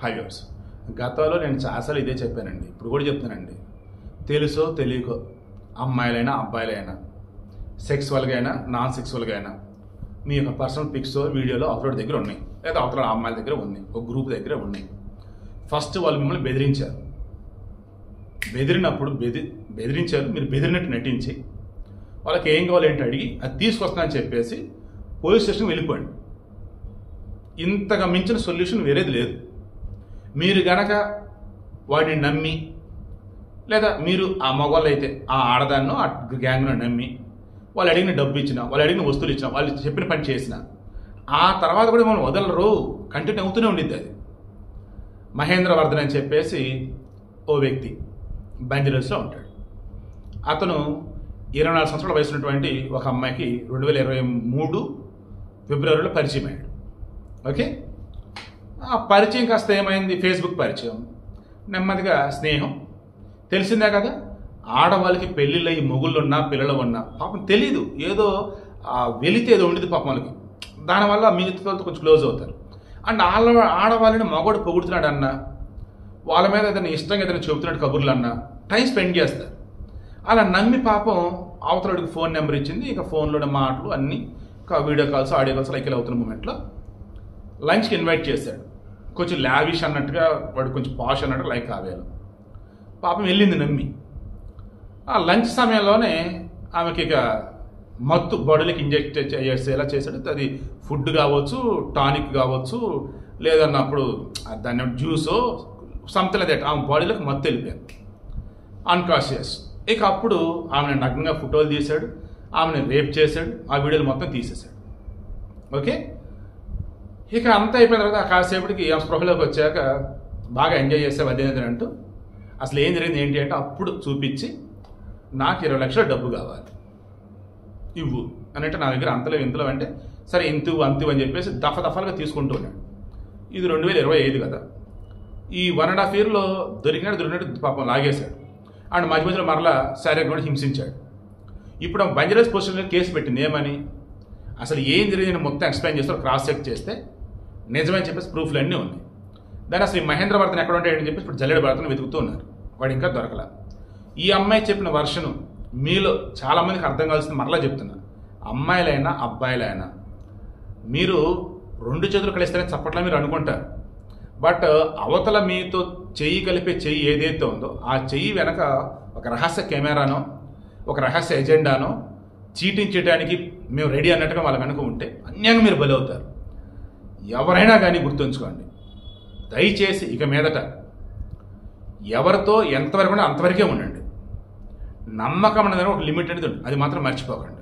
హైవర్స్ గతంలో నేను చాలాసార్లు ఇదే చెప్పానండి, ఇప్పుడు కూడా చెప్తున్నానండి. తెలుసో తెలియకో అమ్మాయిలైనా అబ్బాయిలైనా సెక్సువల్గా అయినా నాన్ సెక్సువల్గా అయినా మీ యొక్క పర్సనల్ పిక్స్ వీడియోలో అవతల దగ్గర ఉన్నాయి, లేదా అవతల అమ్మాయిల దగ్గర ఉన్నాయి, ఒక గ్రూప్ దగ్గర ఉన్నాయి. ఫస్ట్ వాళ్ళు మిమ్మల్ని బెదిరించారు. బెదిరినప్పుడు బెదిరించారు, మీరు బెదిరినట్టు నటించి వాళ్ళకి ఏం కావాలి ఏంటి అడిగి అది తీసుకొస్తానని చెప్పేసి పోలీస్ స్టేషన్కి వెళ్ళిపోండి. ఇంతగా మించిన సొల్యూషన్ వేరేది లేదు. మీరు గనక వాడిని నమ్మి, లేదా మీరు ఆ మగవాళ్ళు అయితే ఆ ఆడదాన్నో ఆ గ్యాంగ్ను నమ్మి వాళ్ళు అడిగిన డబ్బు ఇచ్చినా, వాళ్ళు అడిగిన వస్తువులు ఇచ్చినా, వాళ్ళు చెప్పిన పని చేసినా ఆ తర్వాత కూడా మనం వదలరు, కంటిన్యూ అవుతూనే ఉండిద్ది. అది మహేంద్రవర్ధన్ అని చెప్పేసి ఓ వ్యక్తి బంజరస్లో ఉంటాడు. అతను 24 సంవత్సరాల వయసు ఉన్నటువంటి ఒక అమ్మాయికి 2023 ఫిబ్రవరిలో పరిచయం అయ్యాడు. ఓకే, ఆ పరిచయం కాస్త ఏమైంది, ఫేస్బుక్ పరిచయం, నెమ్మదిగా స్నేహం. తెలిసిందే కదా, ఆడవాళ్ళకి పెళ్ళిళ్ళయి మొగుళ్ళున్నా పిల్లలు ఉన్నా పాపం తెలీదు, ఏదో వెళితే ఏదో ఉండేది పాపం వాళ్ళకి. దానివల్ల మిగతా కొంచెం క్లోజ్ అవుతారు. అండ్ ఆడవాళ్ళని మగవాడు పొగుడుతున్నాడు అన్న, వాళ్ళ మీద ఏదైనా ఇష్టంగా ఏదైనా చెబుతున్నాడు కబుర్లు అన్న టైం స్పెండ్ చేస్తారు. అలా నమ్మి పాపం అవతలడికి ఫోన్ నెంబర్ ఇచ్చింది. ఇక ఫోన్లోనే మాటలు అన్నీ, video calls audio calls like అవుతున్న మూమెంట్లో లంచ్కి ఇన్వైట్ చేశాడు. కొంచెం లావిష్ అన్నట్టుగా, వాడు కొంచెం పాష్ అన్నట్టుగా లైక్ కావేలు. పాపం వెళ్ళింది నమ్మి. ఆ లంచ్ సమయంలోనే ఆమెకి ఇక మత్తు బాడీలోకి ఇంజెక్ట్ చేసేలా చేశాడు. అది ఫుడ్ కావచ్చు, టానిక్ కావచ్చు, లేదన్నప్పుడు దాన్ని జ్యూసో సంథింగ్ లైక్ దట్. ఆమె బాడీలోకి మత్తు వెళ్ళిపోయింది, అన్కాన్షియస్. ఇక అప్పుడు ఆమెను నగ్నంగా ఫోటోలు తీశాడు, ఆమెను రేప్ చేశాడు, ఆ వీడియోలు మొత్తం తీసేశాడు. ఓకే, ఇక అంతా అయిపోయిన తర్వాత కాసేపటికి ఆ స్పృహలోకి వచ్చాక బాగా ఎంజాయ్ చేసే అదేంటి అంటూ అసలు ఏం జరిగింది ఏంటి అంటే అప్పుడు చూపించి నాకు 20 లక్షల డబ్బు కావాలి ఇవ్వు అని అంటే, నా దగ్గర అంతలో ఇంతలో అంటే సరే ఇంతు అని చెప్పేసి దఫాలుగా తీసుకుంటూ ఉన్నాడు. ఇది 2025 కదా. ఈ 1.5 yearలో దొరికినట్టు పాపం లాగేశాడు. అండ్ మధ్య మధ్యలో మరలా శారీరకంగా కూడా హింసించాడు. ఇప్పుడు బంజరస్ పొజిషన్లో కేసు పెట్టింది. ఏమని, అసలు ఏం జరిగిందని మొత్తం ఎక్స్ప్లెయిన్ చేస్తారు. క్రాస్ చెక్ చేస్తే నిజమని చెప్పేసి ప్రూఫ్లు అన్నీ ఉన్నాయి. దాని అసలు ఈ మహేంద్రవర్ధన్ ఎక్కడ ఉంటాయని చెప్పేసి ఇప్పుడు జల్లెడ భరతను వెతుకుతూ ఉన్నారు. వాడు ఇంకా దొరకల. ఈ అమ్మాయి చెప్పిన వర్షను మీలో చాలామందికి అర్థం కావాల్సింది మరలా చెప్తున్నా, అమ్మాయిలైనా అబ్బాయిలైనా మీరు 2 చేతులు కలిస్తేనే చప్పట్లా మీరు అనుకుంటారు. బట్ అవతల మీతో చెయ్యి కలిపే చెయ్యి ఏదైతే ఉందో ఆ చెయ్యి వెనక ఒక రహస్య కెమెరానో ఒక రహస్య ఎజెండానో చీటింగ్ చేయడానికి మేము రెడీ అన్నట్టుగా వాళ్ళకి కనుక ఉంటే అన్యాయంగా మీరు బలవుతారు. ఎవరైనా కానీ గుర్తుంచుకోండి, దయచేసి ఇక మీదట ఎవరితో ఎంతవరకు అంతవరకే ఉండండి. నమ్మకం అనేది ఒక లిమిట్ అనేది ఉంది, అది మాత్రం మర్చిపోకండి.